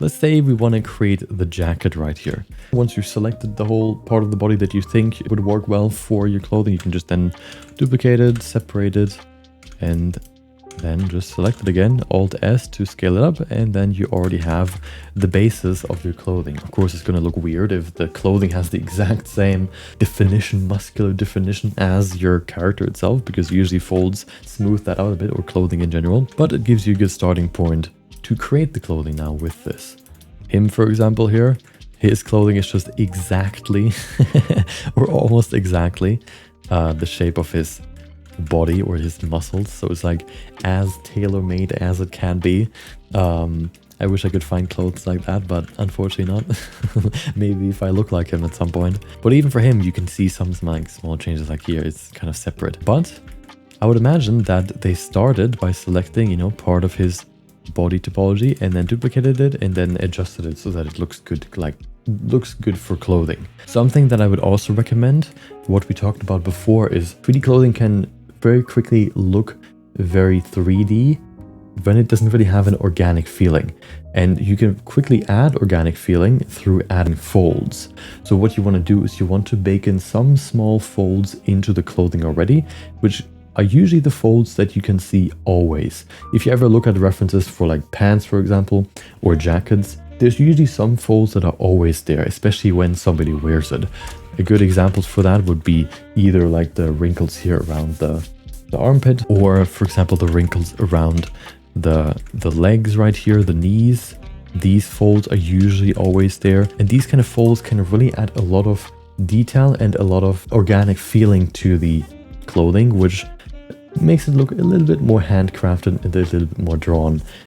Let's say we want to create the jacket right here. Once you've selected the whole part of the body that you think would work well for your clothing, you can just then duplicate it, separate it, and then just select it again, Alt S to scale it up, and then you already have the basis of your clothing. Of course, it's going to look weird if the clothing has the exact same definition, muscular definition as your character itself, because usually folds smooth that out a bit, or clothing in general, but it gives you a good starting point to create the clothing now with this. Him, for example, here, his clothing is just exactly, or almost exactly, the shape of his body or his muscles. So it's like as tailor-made as it can be. I wish I could find clothes like that, but unfortunately not. Maybe if I look like him at some point. But even for him, you can see some like small changes like here. It's kind of separate. But I would imagine that they started by selecting, you know, part of his body topology and then duplicated it and then adjusted it so that it looks good, like looks good for clothing. Something that I would also recommend, what we talked about before, is 3D clothing can very quickly look very 3D when it doesn't really have an organic feeling. And you can quickly add organic feeling through adding folds. So what you want to do is you want to bake in some small folds into the clothing already, which are usually the folds that you can see always. If you ever look at references for like pants, for example, or jackets, there's usually some folds that are always there, especially when somebody wears it. A good example for that would be either like the wrinkles here around the armpit, or for example the wrinkles around the legs right here, the knees. These folds are usually always there, and these kind of folds can really add a lot of detail and a lot of organic feeling to the clothing, which makes it look a little bit more handcrafted and a little bit more drawn.